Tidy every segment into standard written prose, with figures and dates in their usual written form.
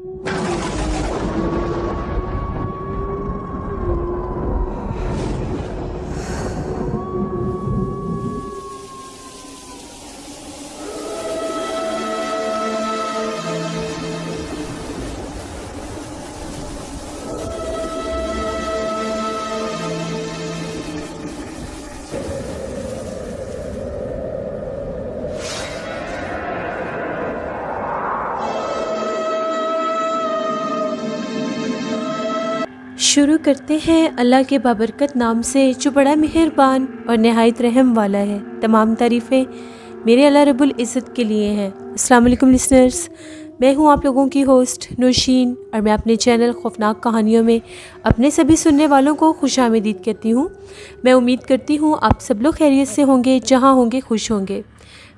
शुरू करते हैं अल्लाह के बाबरकत नाम से जो बड़ा मेहरबान और नहायत रहम वाला है। तमाम तारीफ़ें मेरे अल्लाह रब्बुल इज़्ज़त के लिए हैं। अस्सलाम वालेकुम लिसनर्स, मैं हूं आप लोगों की होस्ट नौशीन और मैं अपने चैनल खौफनाक कहानियों में अपने सभी सुनने वालों को खुशामदीद कहती हूं। मैं उम्मीद करती हूं आप सब लोग खैरियत से होंगे, जहां होंगे खुश होंगे।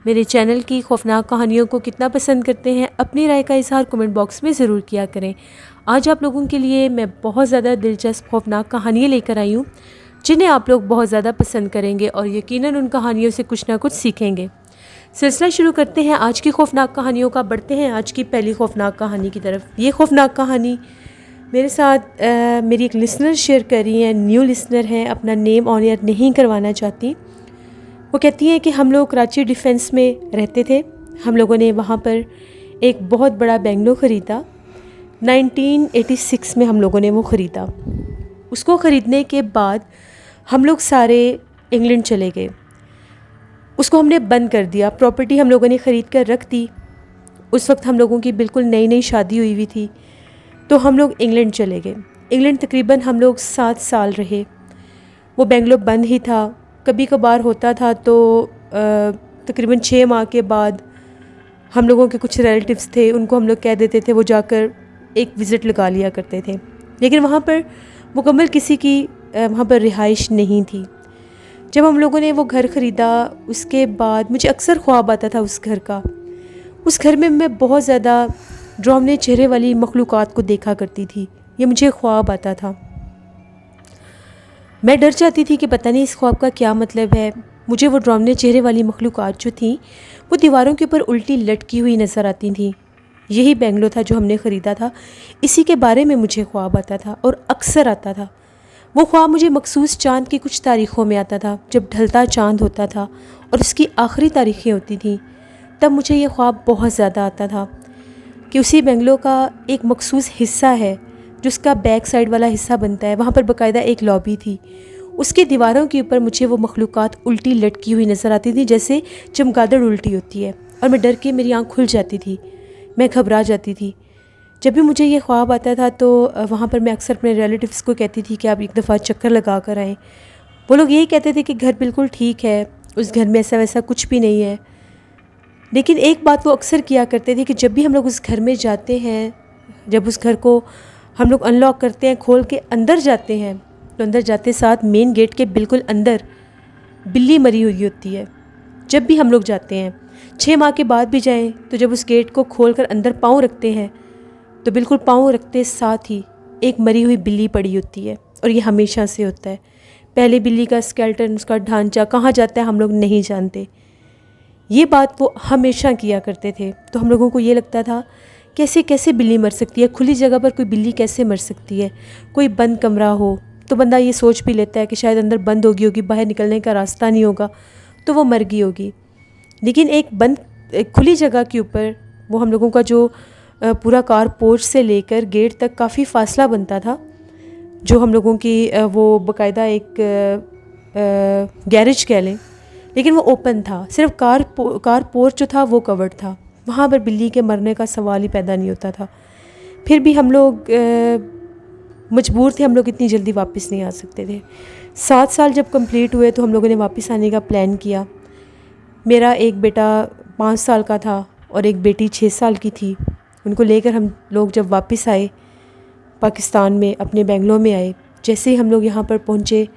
मेरे चैनल की खौफनाक कहानियों को कितना पसंद करते हैं अपनी राय का इज़हार कमेंट बॉक्स में ज़रूर किया करें। आज आप लोगों के लिए मैं बहुत ज़्यादा दिलचस्प खौफनाक कहानियाँ लेकर आई हूँ जिन्हें आप लोग बहुत ज़्यादा पसंद करेंगे और यकीनन उन कहानियों से कुछ ना कुछ सीखेंगे। सिलसिला शुरू करते हैं आज की खौफनाक कहानियों का। बढ़ते हैं आज की पहली खौफनाक कहानी की तरफ। ये खौफनाक कहानी मेरे साथ मेरी एक लिसनर शेयर कर रही हैं, न्यू लिसनर हैं, अपना नेम ऑन एयर नहीं करवाना चाहती। वो कहती हैं कि हम लोग कराची डिफेंस में रहते थे। हम लोगों ने वहाँ पर एक बहुत बड़ा बंगलो ख़रीदा। 1986 में हम लोगों ने वो ख़रीदा। उसको ख़रीदने के बाद हम लोग सारे इंग्लैंड चले गए। उसको हमने बंद कर दिया। प्रॉपर्टी हम लोगों ने ख़रीद कर रख दी। उस वक्त हम लोगों की बिल्कुल नई नई शादी हुई हुई थी, तो हम लोग इंग्लैंड चले गए। इंग्लैंड तकरीबन हम लोग 7 साल रहे। वो बेंगलो बंद ही था, कभी कभार होता था तो तकरीबन 6 माह के बाद हम लोगों के कुछ रिलेटिव्स थे, उनको हम लोग कह देते थे, वो जाकर एक विज़िट लगा लिया करते थे। लेकिन वहाँ पर मुकम्मल किसी की वहाँ पर रिहाइश नहीं थी। जब हम लोगों ने वो घर ख़रीदा उसके बाद मुझे अक्सर ख्वाब आता था उस घर का। उस घर में मैं बहुत ज़्यादा डरावने चेहरे वाली मखलूक़ात को देखा करती थी। ये मुझे ख्वाब आता था। मैं डर जाती थी कि पता नहीं इस ख्वाब का क्या मतलब है। मुझे वो डरावने चेहरे वाली मखलूक़ात जो थी वो दीवारों के ऊपर उल्टी लटकी हुई नज़र आती थी। यही बेंगलो था जो हमने ख़रीदा था। इसी के बारे में मुझे ख्वाब आता था और अक्सर आता था। वो ख्वाब मुझे मखसूस चाँद की कुछ तारीख़ों में आता था, जब ढलता चाँद होता था और उसकी आखिरी तारीख़ें होती थी। तब मुझे ये ख्वाब बहुत ज़्यादा आता था कि उसी बेंगलो का एक मखसूस हिस्सा है जो उसका बैक साइड वाला हिस्सा बनता है। वहाँ पर बाकायदा एक लॉबी थी। उसकी दीवारों के ऊपर मुझे वो मखलूक़ात उल्टी लटकी हुई नज़र आती थी, जैसे चमगादड़ उल्टी होती है, और मैं डर के मेरी आँख खुल जाती थी, मैं घबरा जाती थी। जब भी मुझे ये ख्वाब आता था तो वहाँ पर मैं अक्सर अपने रिलेटिव्स को कहती थी कि आप एक दफ़ा चक्कर लगा कर आएँ। वो लोग यही कहते थे कि घर बिल्कुल ठीक है, उस घर में ऐसा वैसा कुछ भी नहीं है। लेकिन एक बात वो अक्सर किया करते थे कि जब भी हम लोग उस घर में जाते हैं, जब उस घर को हम लोग अनलॉक करते हैं, खोल के अंदर जाते हैं, तो अंदर जाते साथ मेन गेट के बिल्कुल अंदर बिल्ली मरी हुई होती है। जब भी हम लोग जाते हैं, 6 माह के बाद भी जाएं, तो जब उस गेट को खोलकर अंदर पाँव रखते हैं तो बिल्कुल पाँव रखते साथ ही एक मरी हुई बिल्ली पड़ी होती है। और ये हमेशा से होता है। पहले बिल्ली का स्केलेटन, उसका ढांचा कहाँ जाता है हम लोग नहीं जानते। ये बात वो हमेशा किया करते थे। तो हम लोगों को ये लगता था कैसे कैसे बिल्ली मर सकती है, खुली जगह पर कोई बिल्ली कैसे मर सकती है। कोई बंद कमरा हो तो बंदा ये सोच भी लेता है कि शायद अंदर बंद होगी होगी, बाहर निकलने का रास्ता नहीं होगा, तो वो मर गई होगी। लेकिन एक खुली जगह के ऊपर वो हम लोगों का जो पूरा कार पोर्च से लेकर गेट तक काफ़ी फ़ासला बनता था, जो हम लोगों की वो बाकायदा एक गैरेज कह लें, लेकिन वो ओपन था। सिर्फ कार पोर्च जो था वो कवर्ड था। वहाँ पर बिल्ली के मरने का सवाल ही पैदा नहीं होता था। फिर भी हम लोग मजबूर थे, हम लोग इतनी जल्दी वापस नहीं आ सकते थे। 7 साल जब कंप्लीट हुए तो हम लोगों ने वापस आने का प्लान किया। मेरा एक बेटा 5 साल का था और एक बेटी 6 साल की थी। उनको लेकर हम लोग जब वापस आए पाकिस्तान में, अपने बेंगलो में आए, जैसे ही हम लोग यहाँ पर पहुँचे,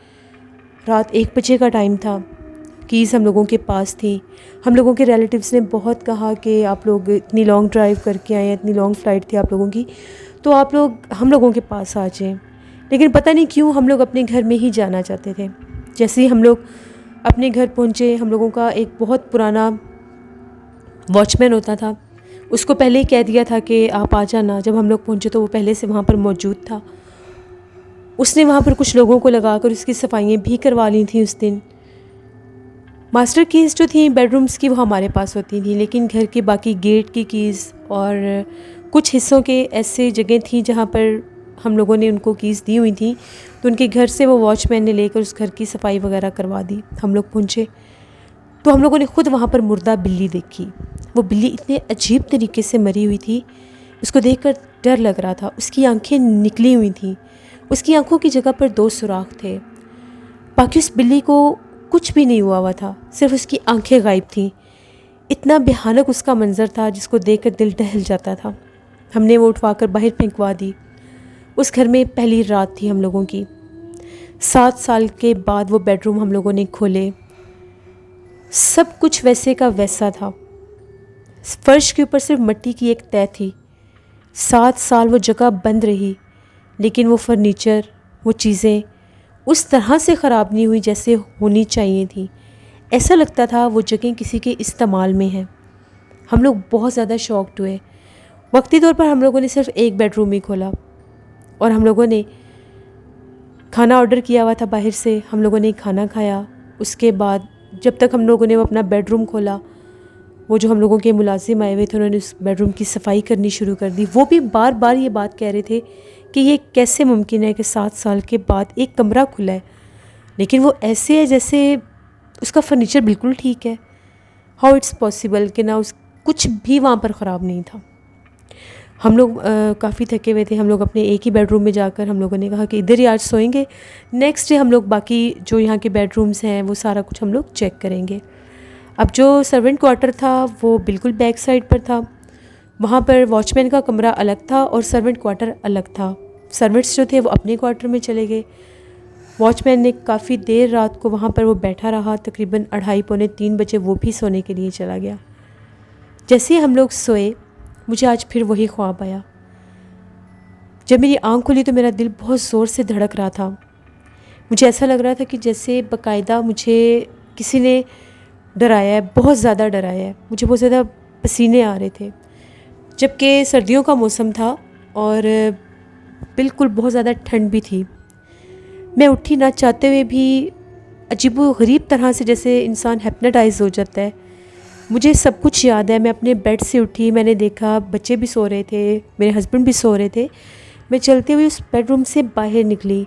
रात 1 बजे का टाइम था। कीज़ हम लोगों के पास थी। हम लोगों के रिलेटिव्स ने बहुत कहा कि आप लोग इतनी लॉन्ग ड्राइव करके आए हैं, इतनी लॉन्ग फ़्लाइट थी आप लोगों की, तो आप लोग हम लोगों के पास आ जाएं। लेकिन पता नहीं क्यों हम लोग अपने घर में ही जाना चाहते थे। जैसे ही हम लोग अपने घर पहुँचे, हम लोगों का एक बहुत पुराना वॉचमैन होता था, उसको पहले ही कह दिया था कि आप आ जाना। जब हम लोग पहुँचे तो वो पहले से वहाँ पर मौजूद था। उसने वहाँ पर कुछ लोगों को लगाकर उसकी सफाइयाँ भी करवा ली थी उस दिन। मास्टर कीज़ जो थी बेडरूम्स की वो हमारे पास होती थी, लेकिन घर की बाकी गेट की कीज़ और कुछ हिस्सों के ऐसे जगह थी जहाँ पर हम लोगों ने उनको कीज़ दी हुई थी, तो उनके घर से वो वॉचमैन ने लेकर उस घर की सफाई वगैरह करवा दी। हम लोग पहुँचे तो हम लोगों ने ख़ुद वहाँ पर मुर्दा बिल्ली देखी। वो बिल्ली इतने अजीब तरीके से मरी हुई थी, उसको देखकर डर लग रहा था। उसकी आंखें निकली हुई थीं, उसकी आंखों की जगह पर 2 सुराख थे। बाकी उस बिल्ली को कुछ भी नहीं हुआ था, सिर्फ उसकी आंखें गायब थीं। इतना भयानक उसका मंज़र था जिसको देखकर दिल दहल जाता था। हमने वो उठवाकर बाहर फेंकवा दी। उस घर में पहली रात थी हम लोगों की। 7 साल के बाद वो बेडरूम हम लोगों ने खोले। सब कुछ वैसे का वैसा था। फर्श के ऊपर सिर्फ मिट्टी की एक तह थी। 7 साल वो जगह बंद रही, लेकिन वो फर्नीचर, वो चीज़ें उस तरह से ख़राब नहीं हुई जैसे होनी चाहिए थी। ऐसा लगता था वो जगह किसी के इस्तेमाल में है। हम लोग बहुत ज़्यादा शॉक्ड हुए। वक्ती तौर पर हम लोगों ने सिर्फ एक बेडरूम ही खोला और हम लोगों ने खाना ऑर्डर किया हुआ था बाहर से। हम लोगों ने खाना खाया। उसके बाद जब तक हम लोगों ने वो अपना बेडरूम खोला, वो जो हम लोगों के मुलाजिम आए हुए थे उन्होंने उस बेडरूम की सफाई करनी शुरू कर दी। वो भी बार बार ये बात कह रहे थे कि ये कैसे मुमकिन है कि 7 साल के बाद एक कमरा खुला है, लेकिन वो ऐसे है जैसे उसका फर्नीचर बिल्कुल ठीक है। हाउ इट्स पॉसिबल कि ना उस कुछ भी वहाँ पर ख़राब नहीं था। हम लोग काफ़ी थके हुए थे। हम लोग अपने एक ही बेडरूम में जाकर हम लोगों ने कहा कि इधर ही आज सोएंगे। नेक्स्ट डे हम लोग बाकी जो यहाँ के बेडरूम्स हैं वो सारा कुछ हम लोग चेक करेंगे। अब जो सर्वेंट क्वार्टर था वो बिल्कुल बैक साइड पर था। वहाँ पर वॉचमैन का कमरा अलग था और सर्वेंट क्वार्टर अलग था। सर्वेंट्स जो थे वो अपने क्वार्टर में चले गए। वॉचमैन ने काफ़ी देर रात को वहाँ पर वो बैठा रहा। तकरीबन 2:30-3 बजे वो भी सोने के लिए चला गया। जैसे ही हम लोग सोए, मुझे आज फिर वही ख्वाब आया। जब मेरी आँख खुली तो मेरा दिल बहुत ज़ोर से धड़क रहा था। मुझे ऐसा लग रहा था कि जैसे बाकायदा मुझे किसी ने डराया है, बहुत ज़्यादा डराया है। मुझे बहुत ज़्यादा पसीने आ रहे थे, जबकि सर्दियों का मौसम था और बिल्कुल बहुत ज़्यादा ठंड भी थी। मैं उठी ना चाहते हुए भी, अजीबो-गरीब तरह से जैसे इंसान हिप्नोटाइज़ हो जाता है। मुझे सब कुछ याद है। मैं अपने बेड से उठी, मैंने देखा बच्चे भी सो रहे थे, मेरे हस्बैंड भी सो रहे थे। मैं चलते हुए उस बेडरूम से बाहर निकली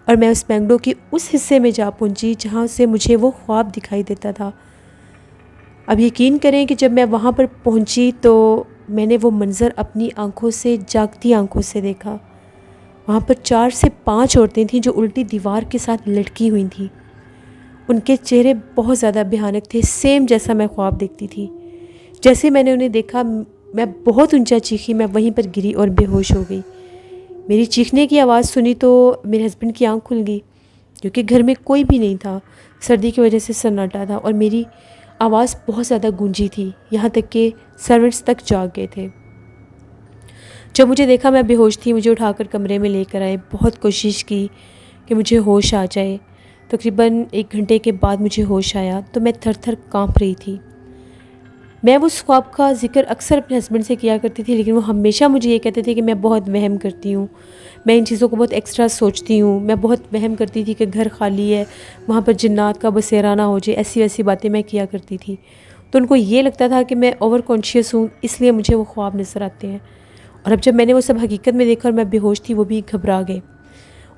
और मैं उस बेंगलो के उस हिस्से में जा पहुंची जहां से मुझे वो ख्वाब दिखाई देता था। अब यकीन करें कि जब मैं वहां पर पहुंची तो मैंने वो मंज़र अपनी आंखों से, जागती आंखों से देखा। वहाँ पर 4 से 5 औरतें थीं जो उल्टी दीवार के साथ लटकी हुई थीं। उनके चेहरे बहुत ज़्यादा भयानक थे, सेम जैसा मैं ख्वाब देखती थी। जैसे मैंने उन्हें देखा, मैं बहुत ऊंचा चीखी, मैं वहीं पर गिरी और बेहोश हो गई। मेरी चीखने की आवाज़ सुनी तो मेरे हस्बैंड की आंख खुल गई, क्योंकि घर में कोई भी नहीं था। सर्दी की वजह से सन्नाटा था और मेरी आवाज़ बहुत ज़्यादा गूंजी थी, यहाँ तक कि सर्वेंट्स तक जाग गए थे। जब मुझे देखा मैं बेहोश थी, मुझे उठाकर कमरे में लेकर आए। बहुत कोशिश की कि मुझे होश आ जाए। तकरीबन 1 घंटे के बाद मुझे होश आया तो मैं थर थर काँप रही थी। मैं उस ख्वाब का ज़िक्र अक्सर अपने हस्बैंड से किया करती थी, लेकिन वो हमेशा मुझे ये कहते थे कि मैं बहुत वहम करती हूँ, मैं इन चीज़ों को बहुत एक्स्ट्रा सोचती हूँ, मैं बहुत वहम करती थी कि घर खाली है, वहाँ पर जिन्नात का बसेरा ना हो जाए। ऐसी वैसी बातें मैं किया करती थी। तो उनको ये लगता था कि मैं ओवर कॉन्शियस हूँ, इसलिए मुझे वो ख्वाब नज़र आते हैं। और अब जब मैंने वो सब हकीकत में देखा और मैं बेहोश थी, वो भी घबरा गए।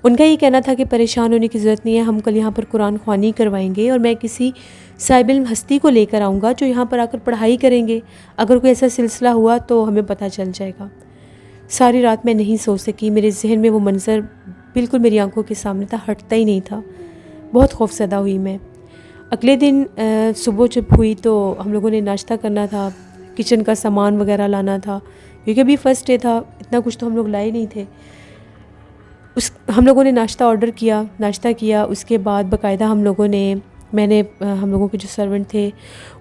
उनका ये कहना था कि परेशान होने की ज़रूरत नहीं है, हम कल यहाँ पर कुरान ख्वानी करवाएंगे और मैं किसी साहिब इल्म हस्ती को लेकर आऊँगा जो यहाँ पर आकर पढ़ाई करेंगे। अगर कोई ऐसा सिलसिला हुआ तो हमें पता चल जाएगा। सारी रात मैं नहीं सो सकी। मेरे जहन में वो मंज़र बिल्कुल मेरी आंखों के सामने था, हटता ही नहीं था। बहुत खौफज़दा हुई मैं। अगले दिन सुबह जब हुई तो हम लोगों ने नाश्ता करना था, किचन का सामान वगैरह लाना था, क्योंकि अभी फर्स्ट डे था, इतना कुछ तो हम लोग लाए नहीं थे। हम लोगों ने नाश्ता किया। उसके बाद बाकायदा हम लोगों के जो सर्वेंट थे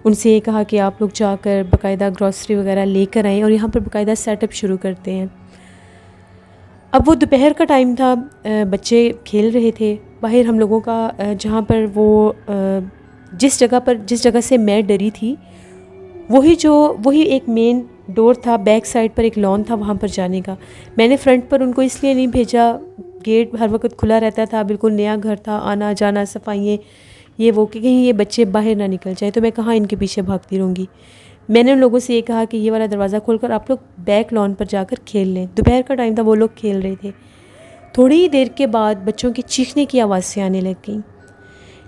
उनसे ये कहा कि आप लोग जाकर बाकायदा ग्रॉसरी वगैरह लेकर आएँ और यहाँ पर बाकायदा सेटअप शुरू करते हैं। अब वो दोपहर का टाइम था, बच्चे खेल रहे थे बाहर। हम लोगों का जहाँ पर वो जिस जगह से मैं डरी थी वही एक मेन डोर था, बैक साइड पर एक लॉन था वहाँ पर जाने का। मैंने फ्रंट पर उनको इसलिए नहीं भेजा, गेट हर वक्त खुला रहता था, बिल्कुल नया घर था, आना जाना सफाइयाँ ये वो, कि कहीं ये बच्चे बाहर ना निकल जाए, तो मैं कहाँ इनके पीछे भागती रहूँगी। मैंने उन लोगों से ये कहा कि ये वाला दरवाज़ा खोलकर आप लोग बैक लॉन पर जाकर खेल लें। दोपहर का टाइम था, वो लोग खेल रहे थे। थोड़ी ही देर के बाद बच्चों की चीखने की आवाज़ें आने लग गई।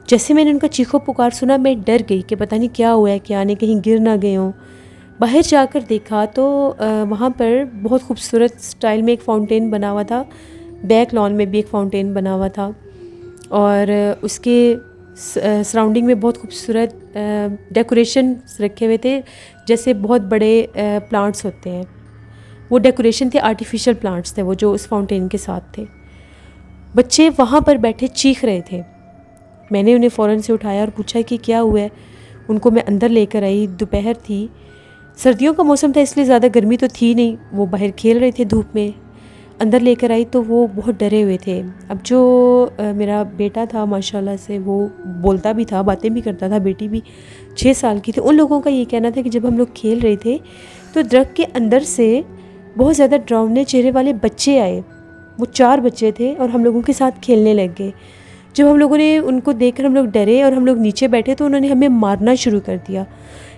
जैसे मैंने उनका चीखो पुकार सुना, मैं डर गई कि पता नहीं क्या हुआ है, क्या नहीं कहीं गिर ना गए हों। बाहर जाकर देखा तो वहाँ पर बहुत खूबसूरत स्टाइल में एक फाउंटेन बना हुआ था, बैक लॉन में भी एक फाउंटेन बना हुआ था, और उसके सराउंडिंग में बहुत खूबसूरत डेकोरेशन रखे हुए थे, जैसे बहुत बड़े प्लांट्स होते हैं। वो डेकोरेशन थे, आर्टिफिशियल प्लांट्स थे वो, जो उस फाउंटेन के साथ थे। बच्चे वहाँ पर बैठे चीख रहे थे। मैंने उन्हें फ़ौरन से उठाया और पूछा कि क्या हुआ है। उनको मैं अंदर लेकर आई। दोपहर थी, सर्दियों का मौसम था, इसलिए ज़्यादा गर्मी तो थी नहीं। वो बाहर खेल रहे थे धूप में। अंदर लेकर आई तो वो बहुत डरे हुए थे। अब जो मेरा बेटा था माशाल्लाह से, वो बोलता भी था, बातें भी करता था, बेटी भी 6 साल की थी। उन लोगों का ये कहना था कि जब हम लोग खेल रहे थे तो दरख्त के अंदर से बहुत ज़्यादा डरावने चेहरे वाले बच्चे आए। वो 4 बच्चे थे और हम लोगों के साथ खेलने लग गए। जब हम लोगों ने उनको देखकर हम लोग डरे और हम लोग नीचे बैठे तो उन्होंने हमें मारना शुरू कर दिया।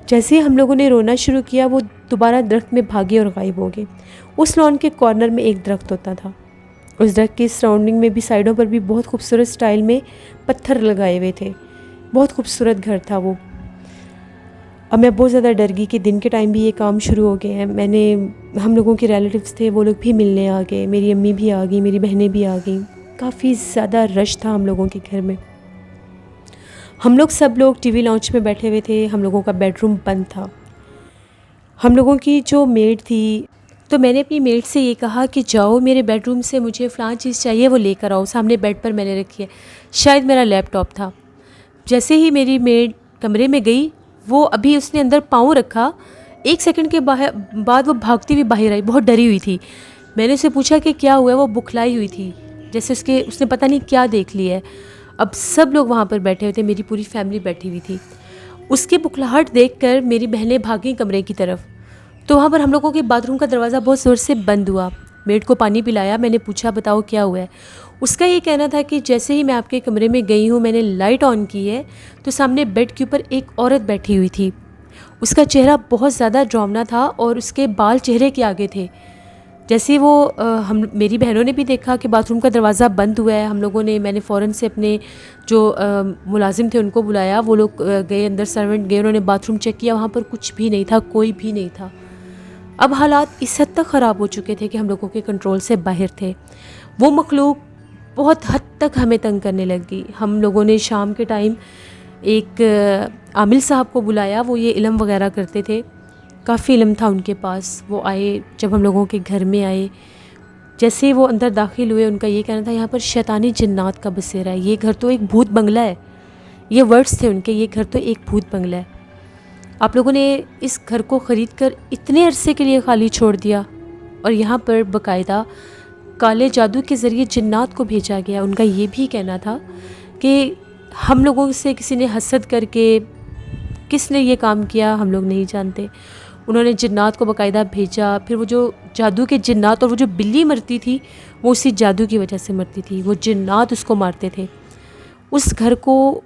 जैसे ही हम लोगों ने रोना शुरू किया, वो दोबारा दरख्त में भागे और गायब हो गए। उस लॉन के कॉर्नर में एक दरख्त होता था। उस दरख्त की सराउंडिंग में भी, साइडों पर भी बहुत खूबसूरत स्टाइल में पत्थर लगाए हुए थे। बहुत खूबसूरत घर था वो। अब मैं बहुत ज़्यादा डर गई कि दिन के टाइम भी ये काम शुरू हो गए हैं। हम लोगों के रिलेटिव्स थे, वो लोग भी मिलने आ गए, मेरी अम्मी भी आ गई, मेरी बहनें भी आ गई। काफ़ी ज़्यादा रश था हम लोगों के घर में। हम लोग सब लोग टीवी लाउंज में बैठे हुए थे। हम लोगों का बेडरूम बंद था। हम लोगों की जो मेड थी, तो मैंने अपनी मेड से ये कहा कि जाओ मेरे बेडरूम से मुझे फ़लाँ चीज़ चाहिए, वो लेकर आओ। सामने बेड पर मैंने रखी है, शायद मेरा लैपटॉप था। जैसे ही मेरी मेड कमरे में गई, वो अभी उसने अंदर पाँव रखा, 1 सेकंड के बाद वो भागती हुई बाहर आई, बहुत डरी हुई थी। मैंने उससे पूछा कि क्या हुआ है, वो बुखलाई हुई थी, जैसे उसने पता नहीं क्या देख लिया है। अब सब लोग वहाँ पर बैठे हुए थे, मेरी पूरी फैमिली बैठी हुई थी। उसकी बुखलाहट देखकर मेरी बहनें भागीं कमरे की तरफ। तो वहाँ पर हम लोगों के बाथरूम का दरवाज़ा बहुत ज़ोर से बंद हुआ। मेड को पानी पिलाया, मैंने पूछा बताओ क्या हुआ है। उसका ये कहना था कि जैसे ही मैं आपके कमरे में गई हूँ, मैंने लाइट ऑन की है तो सामने बेड के ऊपर एक औरत बैठी हुई थी। उसका चेहरा बहुत ज़्यादा डरावना था और उसके बाल चेहरे के आगे थे। जैसे वो मेरी बहनों ने भी देखा कि बाथरूम का दरवाज़ा बंद हुआ है, मैंने फ़ौरन से अपने जो मुलाजिम थे उनको बुलाया। वो लोग गए अंदर, सर्वेंट गए, उन्होंने बाथरूम चेक किया, वहाँ पर कुछ भी नहीं था, कोई भी नहीं था। अब हालात इस हद तक ख़राब हो चुके थे कि हम लोगों के कंट्रोल से बाहर थे। वो मखलूक बहुत हद तक हमें तंग करने लग गई। हम लोगों ने शाम के टाइम एक आमिल साहब को बुलाया, वो ये इल्म वगैरह करते थे, काफ़ी इल्म था उनके पास। वो आए, जब हम लोगों के घर में आए, जैसे ही वो अंदर दाखिल हुए, उनका ये कहना था यहाँ पर शैतानी जिन्नात का बसेरा है, ये घर तो एक भूत बंगला है। ये वर्ड्स थे उनके, ये घर तो एक भूत बंगला है। आप लोगों ने इस घर को ख़रीद कर इतने अरसे के लिए खाली छोड़ दिया और यहाँ पर बाकायदा काले जादू के ज़रिए जिन्नात को भेजा गया। उनका ये भी कहना था कि हम लोगों से किसी ने हसद करके, किसने ये काम किया हम लोग नहीं जानते, उन्होंने जिन्नात को बाकायदा भेजा। फिर वो जो जादू के जिन्नात, और वो जो बिल्ली मरती थी वो उसी जादू की वजह से मरती थी, वो जिन्नात उसको मारते थे। उस घर को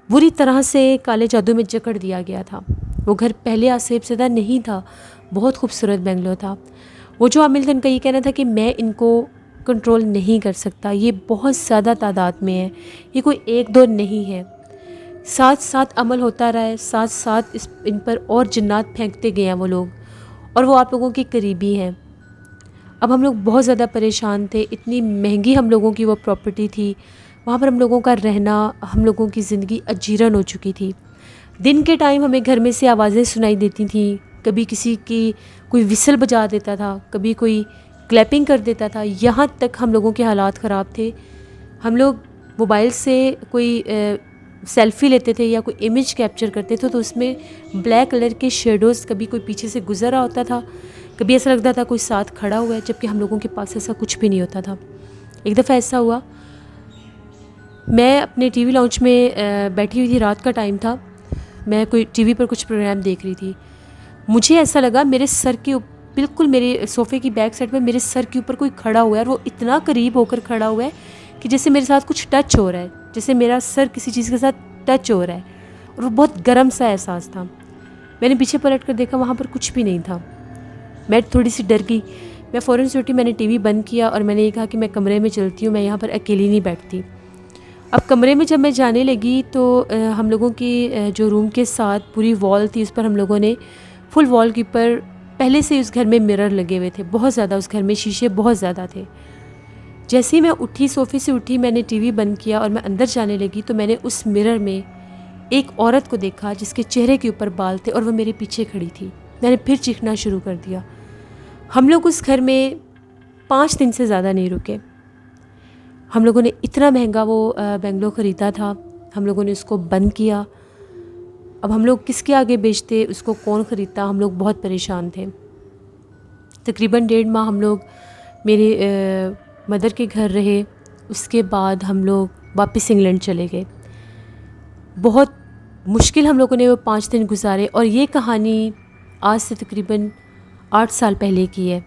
बुरी तरह से काले जादू में जकड़ दिया गया था। वो घर पहले आसेब ज़दा नहीं था, बहुत खूबसूरत बेंगलो था। वो जो आमिल थे, उनका ये कहना था कि मैं इनको कंट्रोल नहीं कर सकता, ये बहुत ज़्यादा तादाद में है, ये कोई 1-2 नहीं है। साथ साथ अमल होता रहा है, साथ साथ इन पर और जिन्नात फेंकते गए हैं वो लोग, और वो आप लोगों के करीबी हैं। अब हम लोग बहुत ज़्यादा परेशान थे। इतनी महंगी हम लोगों की वो प्रॉपर्टी थी, वहाँ पर हम लोगों का रहना, हम लोगों की ज़िंदगी अजीरन हो चुकी थी। दिन के टाइम हमें घर में से आवाज़ें सुनाई देती थी, कभी किसी की कोई विसल बजा देता था, कभी कोई क्लैपिंग कर देता था। यहाँ तक हम लोगों के हालात ख़राब थे। हम लोग मोबाइल से कोई सेल्फ़ी लेते थे या कोई इमेज कैप्चर करते थे तो उसमें ब्लैक कलर के शेडोज़, कभी कोई पीछे से गुजर रहा होता था, कभी ऐसा लगता था कोई साथ खड़ा हुआ है, जबकि हम लोगों के पास ऐसा कुछ भी नहीं होता था। एक दफ़ा ऐसा हुआ, मैं अपने टीवी लाउंज में बैठी हुई थी, रात का टाइम था, मैं कोई टीवी पर कुछ प्रोग्राम देख रही थी, मुझे ऐसा लगा मेरे सर के बिल्कुल मेरे सोफ़े की बैक साइड में मेरे सर के ऊपर कोई खड़ा हुआ है, और वो इतना करीब होकर खड़ा हुआ है कि जैसे मेरे साथ कुछ टच हो रहा है, जैसे मेरा सर किसी चीज़ के साथ टच हो रहा है, और वो बहुत गर्म सा एहसास था। मैंने पीछे पलट कर देखा, वहाँ पर कुछ भी नहीं था। मैं थोड़ी सी डर गई। मैं फ़ौरन से उठी, मैंने टीवी बंद किया और मैंने ये कहा कि मैं कमरे में चलती हूँ, मैं यहाँ पर अकेली नहीं बैठती। अब कमरे में जब मैं जाने लगी तो हम लोगों की जो रूम के साथ पूरी वॉल थी, उस पर हम लोगों ने फुल वॉल के ऊपर पहले से उस घर में मिरर लगे हुए थे, बहुत ज़्यादा उस घर में शीशे बहुत ज़्यादा थे। जैसे ही मैं उठी, सोफ़े से उठी, मैंने टीवी बंद किया और मैं अंदर जाने लगी तो मैंने उस मिरर में एक औरत को देखा जिसके चेहरे के ऊपर बाल थे और वो मेरे पीछे खड़ी थी। मैंने फिर चीखना शुरू कर दिया। हम लोग उस घर में 5 दिन से ज़्यादा नहीं रुके। हम लोगों ने इतना महंगा वो बंगलो ख़रीदा था, हम लोगों ने उसको बंद किया। अब हम लोग किसके आगे बेचते, उसको कौन ख़रीदता, हम लोग बहुत परेशान थे। तकरीबन 1.5 माह हम लोग मेरे मदर के घर रहे। उसके बाद हम लोग वापस इंग्लैंड चले गए। बहुत मुश्किल हम लोगों ने वो 5 दिन गुजारे, और ये कहानी आज से तकरीबन 8 साल पहले की है।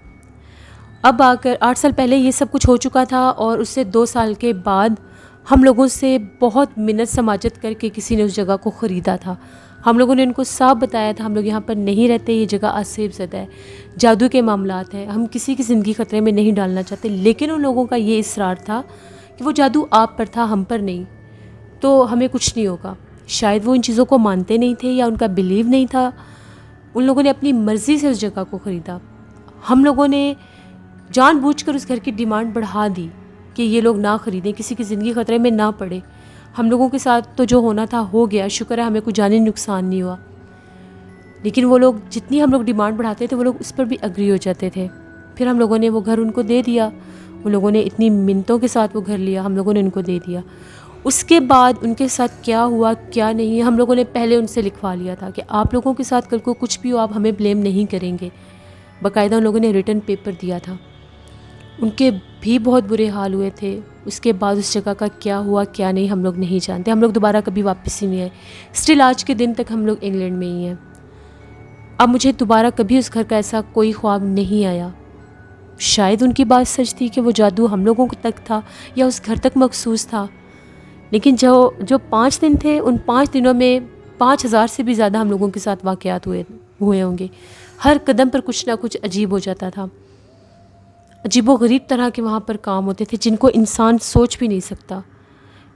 अब आकर 8 साल पहले ये सब कुछ हो चुका था, और उससे 2 साल के बाद हम लोगों से बहुत मिन्नत समाजत करके किसी ने उस जगह को ख़रीदा था। हम लोगों ने उनको साफ बताया था, हम लोग यहाँ पर नहीं रहते, ये जगह आसेब ज़दा है, जादू के मामलात हैं, हम किसी की ज़िंदगी ख़तरे में नहीं डालना चाहते। लेकिन उन लोगों का ये इसरार था कि वो जादू आप पर था, हम पर नहीं, तो हमें कुछ नहीं होगा। शायद वो इन चीज़ों को मानते नहीं थे या उनका बिलीव नहीं था। उन लोगों ने अपनी मर्ज़ी से उस जगह को ख़रीदा। हम लोगों ने जानबूझकर उस घर की डिमांड बढ़ा दी कि ये लोग ना ख़रीदें, किसी की ज़िंदगी ख़तरे में ना पड़े। हम लोगों के साथ तो जो होना था हो गया, शुक्र है हमें कोई जानी नुकसान नहीं हुआ। लेकिन वो लोग जितनी हम लोग डिमांड बढ़ाते थे, वो लोग उस पर भी एग्री हो जाते थे। फिर हम लोगों ने वो घर उनको दे दिया। उन लोगों ने इतनी मिन्नतों के साथ वो घर लिया, हम लोगों ने उनको दे दिया। उसके बाद उनके साथ क्या हुआ क्या नहीं, हम लोगों ने पहले उनसे लिखवा लिया था कि आप लोगों के साथ कल को कुछ भी हो, आप हमें ब्लेम नहीं करेंगे। बाकायदा उन लोगों ने रिटर्न पेपर दिया था। उनके भी बहुत बुरे हाल हुए थे। उसके बाद उस जगह का क्या हुआ क्या नहीं हम लोग नहीं जानते। हम लोग दोबारा कभी वापस ही नहीं आए। स्टिल आज के दिन तक हम लोग इंग्लैंड में ही हैं। अब मुझे दोबारा कभी उस घर का ऐसा कोई ख्वाब नहीं आया। शायद उनकी बात सच थी कि वो जादू हम लोगों तक था या उस घर तक मखसूस था। लेकिन जो 5 दिन थे, उन 5 दिनों में 5000 से भी ज़्यादा हम लोगों के साथ वाक़यात हुए होंगे। हर कदम पर कुछ ना कुछ अजीब हो जाता था। अजीबो-गरीब तरह के वहाँ पर काम होते थे जिनको इंसान सोच भी नहीं सकता।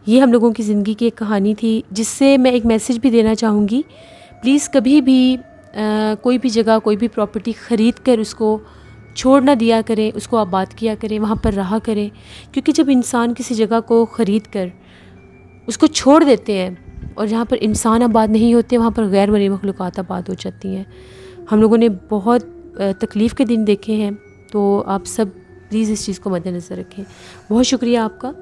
ये हम लोगों की ज़िंदगी की एक कहानी थी, जिससे मैं एक मैसेज भी देना चाहूँगी। प्लीज़ कभी भी कोई भी जगह, कोई भी प्रॉपर्टी ख़रीद कर उसको छोड़ ना दिया करें, उसको आबाद किया करें, वहाँ पर रहा करें। क्योंकि जब इंसान किसी जगह को ख़रीद कर उसको छोड़ देते हैं, और जहाँ पर इंसान आबाद नहीं होते, वहाँ पर गैर मरी मखलूक़ात आबाद हो जाती हैं। हम लोगों ने बहुत तकलीफ़ के दिन देखे हैं, तो आप सब प्लीज़ इस चीज़ को मद्देनज़र रखें। बहुत शुक्रिया आपका।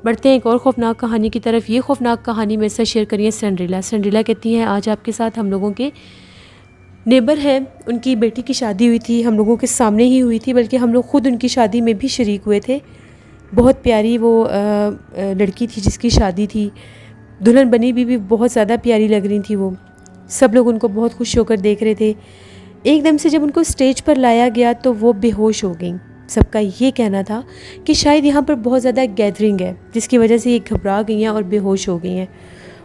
बढ़ते हैं एक और ख़ौफ़नाक कहानी की तरफ। ये ख़ौफ़नाक कहानी मेरे साथ शेयर करिए सिंड्रेला। सिंड्रेला कहती हैं, आज आपके साथ हम लोगों के नेबर हैं, उनकी बेटी की शादी हुई थी, हम लोगों के सामने ही हुई थी, बल्कि हम लोग ख़ुद उनकी शादी में भी शरीक हुए थे। बहुत प्यारी वो लड़की थी जिसकी शादी थी। दुल्हन बनी भी बहुत ज़्यादा प्यारी लग रही थी वो। सब लोग उनको बहुत खुश होकर देख रहे थे। एकदम से जब उनको स्टेज पर लाया गया तो वो बेहोश हो गई। सबका ये कहना था कि शायद यहाँ पर बहुत ज़्यादा गैदरिंग है, जिसकी वजह से ये घबरा गई हैं और बेहोश हो गई हैं।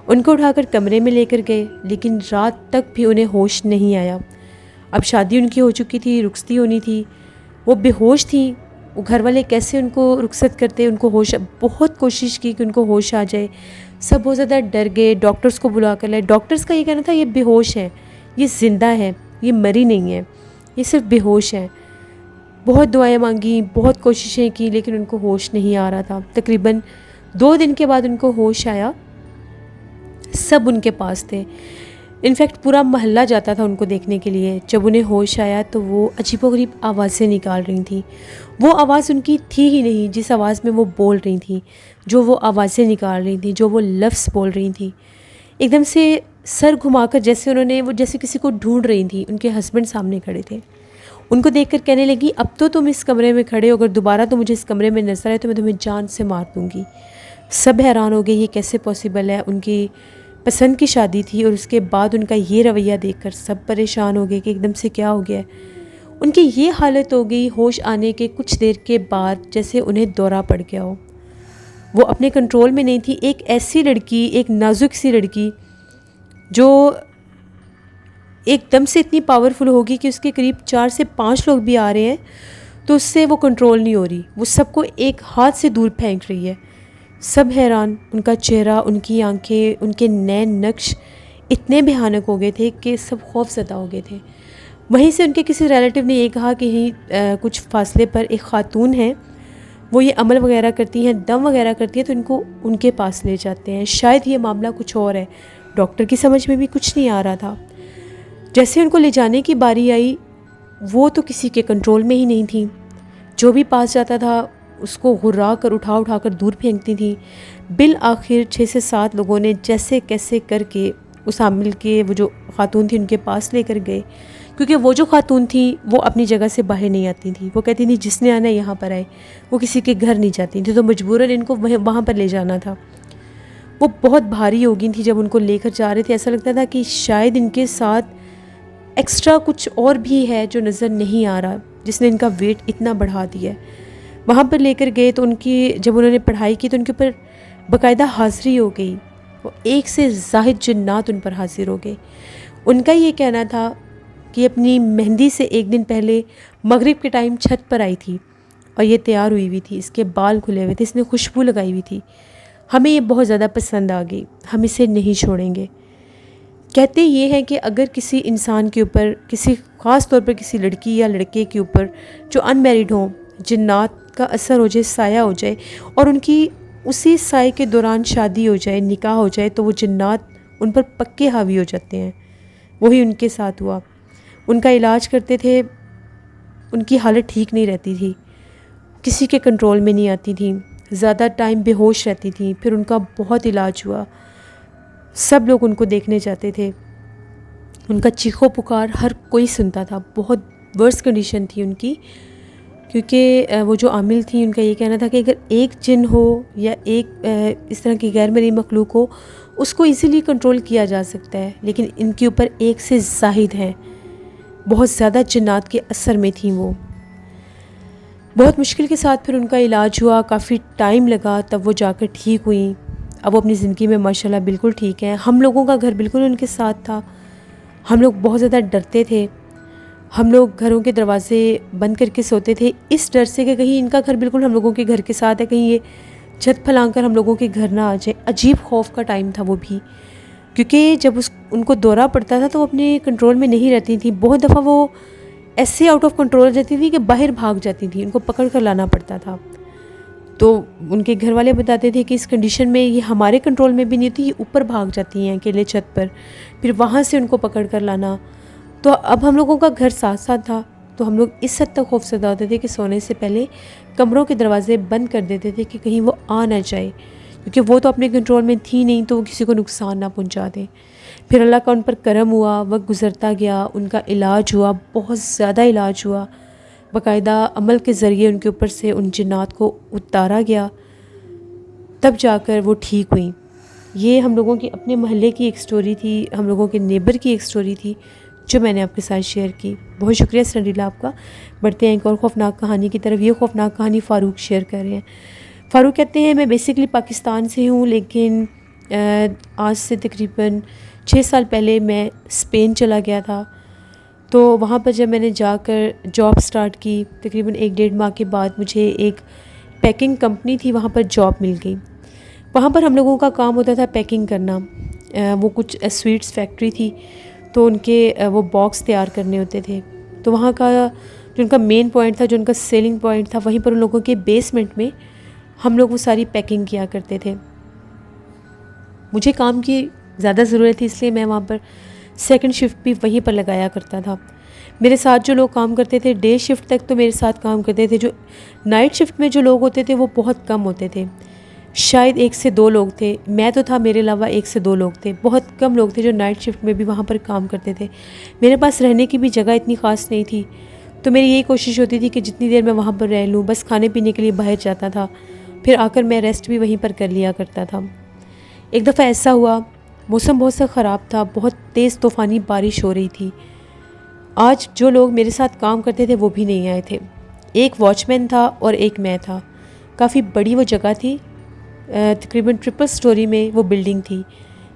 उनको उठाकर कमरे में लेकर गए, लेकिन रात तक भी उन्हें होश नहीं आया। अब शादी उनकी हो चुकी थी, रुखसती होनी थी, वो बेहोश थी। वो घर वाले कैसे उनको रुखसत करते, उनको होश, बहुत कोशिश की कि उनको होश आ जाए। सब बहुत ज़्यादा डर गए, डॉक्टर्स को बुला कर लाए। डॉक्टर्स का ये कहना था ये बेहोश है, ये ज़िंदा है, ये मरी नहीं है, ये सिर्फ बेहोश है। बहुत दुआएं मांगी, बहुत कोशिशें की, लेकिन उनको होश नहीं आ रहा था। तकरीबन 2 दिन के बाद उनको होश आया। सब उनके पास थे, इनफैक्ट पूरा मोहल्ला जाता था उनको देखने के लिए। जब उन्हें होश आया तो वो अजीबोगरीब आवाज़ें निकाल रही थी। वो आवाज़ उनकी थी ही नहीं जिस आवाज़ में वो बोल रही थी, जो वो आवाज़ें निकाल रही थी, जो वो लफ्ज़ बोल रही थी। एकदम से सर घुमाकर जैसे उन्होंने, वो जैसे किसी को ढूंढ रही थी। उनके हस्बैंड सामने खड़े थे। उनको देखकर कहने लगी, अब तो तुम इस कमरे में खड़े हो, अगर दोबारा तो मुझे इस कमरे में नजर आए तो मैं तुम्हें जान से मार दूँगी। सब हैरान हो गए, ये कैसे पॉसिबल है। उनकी पसंद की शादी थी और उसके बाद उनका ये रवैया देखकर सब परेशान हो गए कि एकदम से क्या हो गया है। उनकी ये हालत हो गई होश आने के कुछ देर के बाद जैसे उन्हें दौरा पड़ गया हो। वो अपने कंट्रोल में नहीं थी। एक ऐसी लड़की, एक नाजुक सी लड़की जो एकदम से इतनी पावरफुल होगी कि उसके करीब 4 से 5 लोग भी आ रहे हैं तो उससे वो कंट्रोल नहीं हो रही। वो सबको एक हाथ से दूर फेंक रही है। सब हैरान। उनका चेहरा, उनकी आंखें, उनके नैन नक्श इतने भयानक हो गए थे कि सब खौफज़दा हो गए थे। वहीं से उनके किसी रिलेटिव ने ये कहा कि यहीं कुछ फासले पर एक ख़ातून है, वो ये अमल वगैरह करती हैं, दम वगैरह करती हैं, तो इनको उनके पास ले जाते हैं। शायद ये मामला कुछ और है। डॉक्टर की समझ में भी कुछ नहीं आ रहा था। जैसे उनको ले जाने की बारी आई, वो तो किसी के कंट्रोल में ही नहीं थी। जो भी पास जाता था उसको घुरा कर उठा कर दूर फेंकती थी। बिल आखिर 6 से 7 लोगों ने जैसे कैसे करके उस आमिल के, वो जो खातून थी, उनके पास लेकर गए। क्योंकि वो जो खातून थी वो अपनी जगह से बाहर नहीं आती थी। वो कहती थी जिसने आना है यहाँ पर आए। वो किसी के घर नहीं जाती थी, तो मजबूरन इनको वहाँ पर ले जाना था। वो बहुत भारी हो गई थी जब उनको लेकर जा रहे थे। ऐसा लगता था कि शायद इनके साथ एक्स्ट्रा कुछ और भी है जो नज़र नहीं आ रहा, जिसने इनका वेट इतना बढ़ा दिया है। वहाँ पर लेकर गए तो जब उन्होंने पढ़ाई की तो उनके ऊपर बाकायदा हाज़िरी हो गई। वो एक से ज़ाहिद जिन्नात उन पर हाजिर हो गए। उनका ये कहना था कि अपनी मेहंदी से एक दिन पहले मगरिब के टाइम छत पर आई थी और ये तैयार हुई हुई थी। इसके बाल खुले हुए थे, इसने खुशबू लगाई हुई थी। हमें ये बहुत ज़्यादा पसंद आ गई, हम इसे नहीं छोड़ेंगे। कहते ये हैं कि अगर किसी इंसान के ऊपर, किसी ख़ास तौर पर किसी लड़की या लड़के के ऊपर जो अनमैरिड हों, जिन्नात का असर हो जाए, साया हो जाए और उनकी उसी साए के दौरान शादी हो जाए, निकाह हो जाए, तो वो जिन्नात उन पर पक्के हावी हो जाते हैं। वही उनके साथ हुआ। उनका इलाज करते थे, उनकी हालत ठीक नहीं रहती थी, किसी के कंट्रोल में नहीं आती थी, ज़्यादा टाइम बेहोश रहती थी। फिर उनका बहुत इलाज हुआ, सब लोग उनको देखने जाते थे। उनका चीखो पुकार हर कोई सुनता था। बहुत वर्स्ट कंडीशन थी उनकी, क्योंकि वो जो आमिल थी उनका ये कहना था कि अगर एक जिन हो या एक इस तरह की गैर मरी मखलूक हो, उसको इजीली कंट्रोल किया जा सकता है, लेकिन इनके ऊपर एक से ज़ाहिद हैं। बहुत ज़्यादा जिन्नात के असर में थी वो। बहुत मुश्किल के साथ फिर उनका इलाज हुआ, काफ़ी टाइम लगा, तब वो जाकर ठीक हुई। अब वो अपनी ज़िंदगी में माशाल्लाह बिल्कुल ठीक है। हम लोगों का घर बिल्कुल उनके साथ था। हम लोग बहुत ज़्यादा डरते थे। हम लोग घरों के दरवाज़े बंद करके सोते थे, इस डर से कि कहीं इनका घर बिल्कुल हम लोगों के घर के साथ है, कहीं ये छत फैलाकर कर हम लोगों के घर ना आ जाए। अजीब खौफ का टाइम था वो भी, क्योंकि जब उनको दौरा पड़ता था तो वो अपने कंट्रोल में नहीं रहती थी। बहुत दफ़ा वो ऐसे आउट ऑफ कंट्रोल हो जाती थी कि बाहर भाग जाती थी, उनको पकड़ कर लाना पड़ता था। तो उनके घर वाले बताते थे कि इस कंडीशन में ये हमारे कंट्रोल में भी नहीं होती, ये ऊपर भाग जाती हैं अकेले छत पर, फिर वहाँ से उनको पकड़ कर लाना। तो अब हम लोगों का घर साथ साथ था, तो हम लोग इस हद तक खौफज़दा होते थे कि सोने से पहले कमरों के दरवाज़े बंद कर देते थे कि कहीं वो आ ना जाए, क्योंकि वो तो अपने कंट्रोल में थी नहीं, तो वो किसी को नुकसान ना पहुंचा दे। फिर अल्लाह का उन पर करम हुआ, वक्त गुज़रता गया, उनका इलाज हुआ, बहुत ज़्यादा इलाज हुआ। बाकायदा अमल के ज़रिए उनके ऊपर से उन जिन्नात को उतारा गया, तब जाकर वो ठीक हुई। ये हम लोगों की अपने महल्ले की एक स्टोरी थी, हम लोगों के नेबर की एक स्टोरी थी जो मैंने आपके साथ शेयर की। बहुत शुक्रिया संडीला आपका। बढ़ते हैं एक और खौफनाक कहानी की तरफ। ये खौफनाक कहानी फ़ारूक शेयर कर रहे हैं। फ़ारूक कहते हैं, मैं बेसिकली पाकिस्तान से हूँ, लेकिन आज से तकरीबन 6 साल पहले मैं स्पेन चला गया था। तो वहाँ पर जब मैंने जाकर जॉब स्टार्ट की, तकरीबन 1-1.5 माह के बाद मुझे एक पैकिंग कंपनी थी, वहाँ पर जॉब मिल गई। वहाँ पर हम लोगों का काम होता था पैकिंग करना। वो कुछ स्वीट्स फैक्ट्री थी, तो उनके वो बॉक्स तैयार करने होते थे। तो वहाँ का जो उनका मेन पॉइंट था, जो उनका सेलिंग पॉइंट था, वहीं पर उन लोगों के बेसमेंट में हम लोग वो सारी पैकिंग किया करते थे। मुझे काम की ज़्यादा ज़रूरत थी, इसलिए मैं वहाँ पर सेकंड शिफ्ट भी वहीं पर लगाया करता था। मेरे साथ जो लोग काम करते थे डे शिफ्ट तक तो मेरे साथ काम करते थे। जो नाइट शिफ्ट में जो लोग होते थे वो बहुत कम होते थे, शायद 1 से 2 लोग थे। मैं तो था, मेरे अलावा 1 से 2 लोग थे। बहुत कम लोग थे जो नाइट शिफ्ट में भी वहाँ पर काम करते थे। मेरे पास रहने की भी जगह इतनी ख़ास नहीं थी, तो मेरी यही कोशिश होती थी कि जितनी देर मैं वहाँ पर रह लूँ। बस खाने पीने के लिए बाहर जाता था, फिर आकर मैं रेस्ट भी वहीं पर कर लिया करता था। एक दफ़ा ऐसा हुआ, मौसम बहुत सा ख़राब था, बहुत तेज़ तूफ़ानी बारिश हो रही थी। आज जो लोग मेरे साथ काम करते थे वो भी नहीं आए थे। एक वॉचमैन था और एक मैं था। काफ़ी बड़ी वो जगह थी, तकरीबन ट्रिपल स्टोरी में वो बिल्डिंग थी।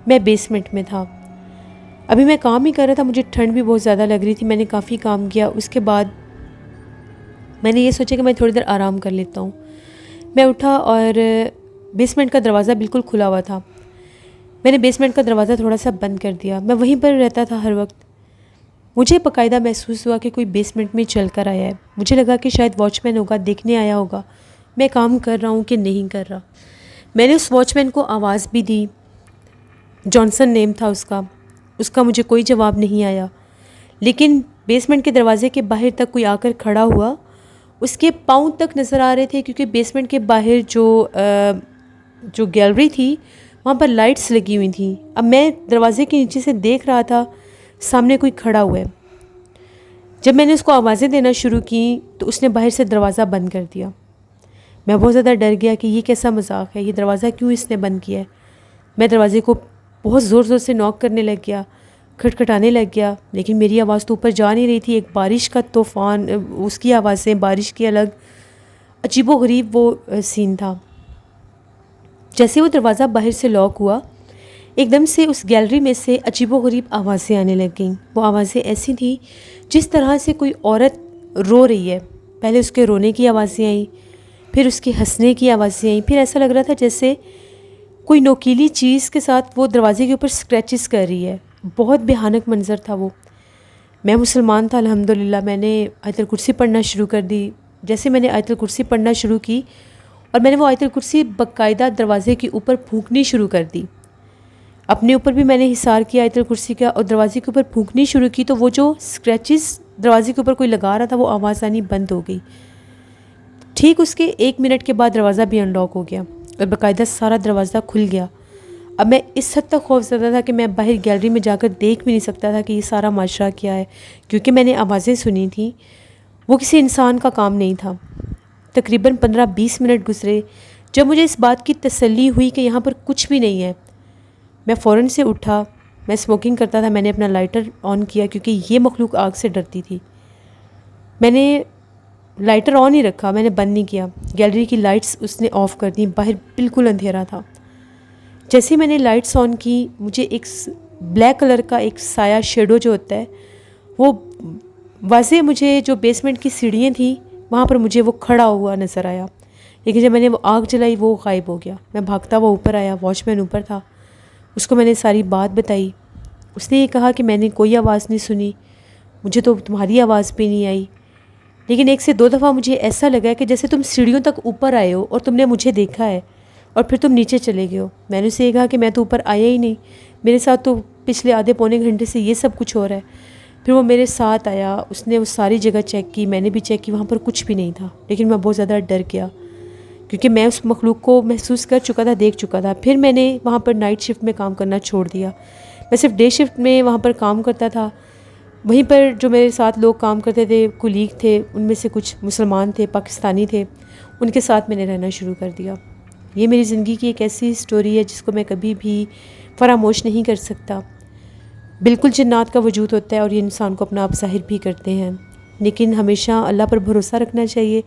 मैं बेसमेंट में था। अभी मैं काम ही कर रहा था, मुझे ठंड भी बहुत ज़्यादा लग रही थी। मैंने काफ़ी काम किया, उसके बाद मैंने ये सोचा कि मैं थोड़ी देर आराम कर लेता हूँ। मैं उठा और बेसमेंट का दरवाज़ा बिल्कुल खुला हुआ था। मैंने बेसमेंट का दरवाज़ा थोड़ा सा बंद कर दिया। मैं वहीं पर रहता था हर वक्त। मुझे बाकायदा महसूस हुआ कि कोई बेसमेंट में चल कर आया है। मुझे लगा कि शायद वॉचमैन होगा, देखने आया होगा मैं काम कर रहा हूँ कि नहीं कर रहा। मैंने उस वॉचमैन को आवाज़ भी दी, जॉनसन नेम था उसका। उसका मुझे कोई जवाब नहीं आया, लेकिन बेसमेंट के दरवाजे के बाहर तक कोई आकर खड़ा हुआ। उसके पाँव तक नज़र आ रहे थे, क्योंकि बेसमेंट के बाहर जो गैलरी थी वहाँ पर लाइट्स लगी हुई थी। अब मैं दरवाजे के नीचे से देख रहा था सामने कोई खड़ा हुआ है। जब मैंने उसको आवाज़ें देना शुरू की तो उसने बाहर से दरवाज़ा बंद कर दिया। मैं बहुत ज़्यादा डर गया कि ये कैसा मजाक है, ये दरवाज़ा क्यों इसने बंद किया है। मैं दरवाजे को बहुत ज़ोर ज़ोर से नॉक करने लग गया, खटखटाने लग गया, लेकिन मेरी आवाज़ तो ऊपर जा नहीं रही थी। एक बारिश का तूफ़ान, उसकी आवाज़ें, बारिश की अलग, अजीबोगरीब वो सीन था। जैसे वो दरवाज़ा बाहर से लॉक हुआ, एकदम से उस गैलरी में से अजीबोगरीब आवाज़ें आने लग गईं। वो आवाज़ें ऐसी थी जिस तरह से कोई औरत रो रही है। पहले उसके रोने की आवाज़ें आई, फिर उसके हंसने की आवाज़ें आई, फिर ऐसा लग रहा था जैसे कोई नोकीली चीज़ के साथ वो दरवाजे के ऊपर स्क्रैचेस कर रही है। बहुत भयानक मंज़र था वो। मैं मुसलमान था अल्हम्दुलिल्लाह। मैंने आयतुल कुर्सी पढ़ना शुरू कर दी। जैसे मैंने आयतुल कुर्सी पढ़ना शुरू की और मैंने वो आयतुल कुर्सी बाकायदा दरवाजे के ऊपर फूंकनी शुरू कर दी। अपने ऊपर भी मैंने हिसार किया आयतुल कुर्सी का और दरवाजे के ऊपर फूंकनी शुरू की, तो वो जो स्क्रैचेस दरवाजे के ऊपर कोई लगा रहा था वो आवाज़ आनी बंद हो गई। ठीक उसके 1 मिनट के बाद दरवाज़ा भी अनलॉक हो गया और बाकायदा सारा दरवाज़ा खुल गया। अब मैं इस हद तक खौफज़दा था कि मैं बाहर गैलरी में जाकर देख भी नहीं सकता था कि ये सारा माजरा क्या है, क्योंकि मैंने आवाज़ें सुनी थी। वो किसी इंसान का काम नहीं था। तकरीबन 15-20 मिनट गुजरे। जब मुझे इस बात की तसल्ली हुई कि यहाँ पर कुछ भी नहीं है, मैं फ़ौरन से उठा। मैं स्मोकिंग करता था, मैंने अपना लाइटर ऑन किया, क्योंकि ये मखलूक आग से डरती थी। मैंने लाइटर ऑन ही रखा, मैंने बंद नहीं किया। गैलरी की लाइट्स उसने ऑफ़ कर दी। बाहर बिल्कुल अंधेरा था। जैसे मैंने लाइट्स ऑन की, मुझे एक ब्लैक कलर का एक साया, शेडो जो होता है, वो वाज़े मुझे जो बेसमेंट की सीढ़ियाँ थी वहाँ पर मुझे वो खड़ा हुआ नज़र आया। लेकिन जब मैंने वो आग जलाई वो गायब हो गया। मैं भागता हुआ ऊपर आया। वॉचमैन ऊपर था, उसको मैंने सारी बात बताई। उसने ये कहा कि मैंने कोई आवाज़ नहीं सुनी, मुझे तो तुम्हारी आवाज़ भी नहीं आई, लेकिन 1 से 2 दफ़ा मुझे ऐसा लगा कि जैसे तुम सीढ़ियों तक ऊपर आए हो और तुमने मुझे देखा है और फिर तुम नीचे चले गए हो। मैंने उससे ये कहा कि मैं तो ऊपर आया ही नहीं, मेरे साथ तो पिछले आधे पौने घंटे से ये सब कुछ हो रहा है। फिर वो मेरे साथ आया, उसने वो सारी जगह चेक की, मैंने भी चेक की, वहाँ पर कुछ भी नहीं था। लेकिन मैं बहुत ज़्यादा डर गया, क्योंकि मैं उस मखलूक को महसूस कर चुका था, देख चुका था। फिर मैंने वहाँ पर नाइट शिफ्ट में काम करना छोड़ दिया। मैं सिर्फ डे शिफ्ट में वहाँ पर काम करता था। वहीं पर जो मेरे साथ लोग काम करते थे, कुलीग थे, उनमें से कुछ मुसलमान थे, पाकिस्तानी थे, उनके साथ मैंने रहना शुरू कर दिया। ये मेरी ज़िंदगी की एक ऐसी स्टोरी है जिसको मैं कभी भी फरामोश नहीं कर सकता। बिल्कुल जन्नत का वजूद होता है और ये इंसान को अपना आप ज़ाहिर भी करते हैं, लेकिन हमेशा अल्लाह पर भरोसा रखना चाहिए,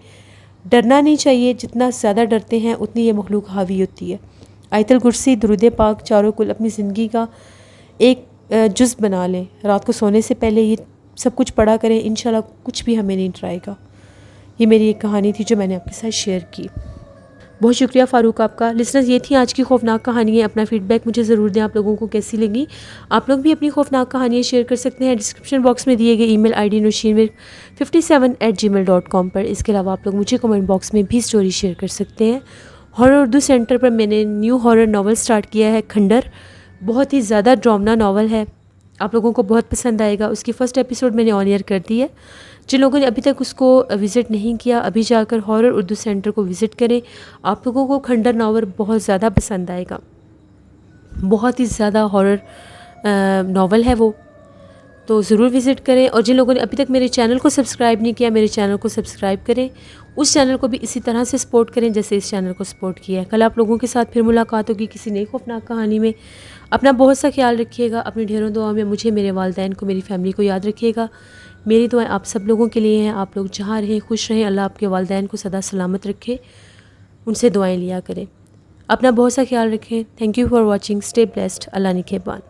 डरना नहीं चाहिए। जितना ज़्यादा डरते हैं उतनी ये मखलूक हावी होती है। आयतुल कुर्सी, दुरूद पाक, चारों कुल अपनी ज़िंदगी का एक जुज़ बना लें। रात को सोने से पहले ये सब कुछ पढ़ा करें, इंशाल्लाह कुछ भी हमें नहीं डराएगा। ये मेरी एक कहानी थी जो मैंने आपके साथ शेयर की। बहुत शुक्रिया फ़ारूक आपका। लिसनर्स, ये थी आज की खौफनाक कहानियाँ। अपना फ़ीडबैक मुझे ज़रूर दें, आप लोगों को कैसी लगी। आप लोग भी अपनी खौफनाक कहानियाँ शेयर कर सकते हैं डिस्क्रिप्शन बॉक्स में दिए गए ईमेल आईडी nusheermir57@gmail.com पर। इसके अलावा आप लोग मुझे कमेंट बॉक्स में भी स्टोरी शेयर कर सकते हैं। हॉरर उर्दू सेंटर पर मैंने न्यू हॉरर नावल स्टार्ट किया है, खंडर। बहुत ही ज़्यादा ड्रामना नावल है, आप लोगों को बहुत पसंद आएगा। उसकी फ़र्स्ट एपिसोड मैंने ऑन एयर कर दी है। जिन लोगों ने अभी तक उसको विज़िट नहीं किया, अभी जाकर हॉरर उर्दू सेंटर को विज़िट करें। आप लोगों को खंडर नावल बहुत ज़्यादा पसंद आएगा। बहुत ही ज़्यादा हॉरर नावल है वो, तो ज़रूर विज़िट करें। और जिन लोगों ने अभी तक मेरे चैनल को सब्सक्राइब नहीं किया, मेरे चैनल को सब्सक्राइब करें उस चैनल को भी इसी तरह से सपोर्ट करें जैसे इस चैनल को सपोर्ट किया है। कल आप लोगों के साथ फिर मुलाकात होगी किसी नई खौफनाक कहानी में। अपना बहुत सा ख्याल रखिएगा, अपनी ढेरों दुआ में मुझे, मेरे वालिदैन को, मेरी फैमिली को याद रखिएगा। मेरी दुआएं आप सब लोगों के लिए हैं। आप लोग जहाँ रहें खुश रहें, अल्लाह आपके वालिदैन को सदा सलामत रखे, उनसे दुआएं लिया करें। अपना बहुत सा ख्याल रखें। Thank you for watching. Stay blessed. अल्लाह निगहबान।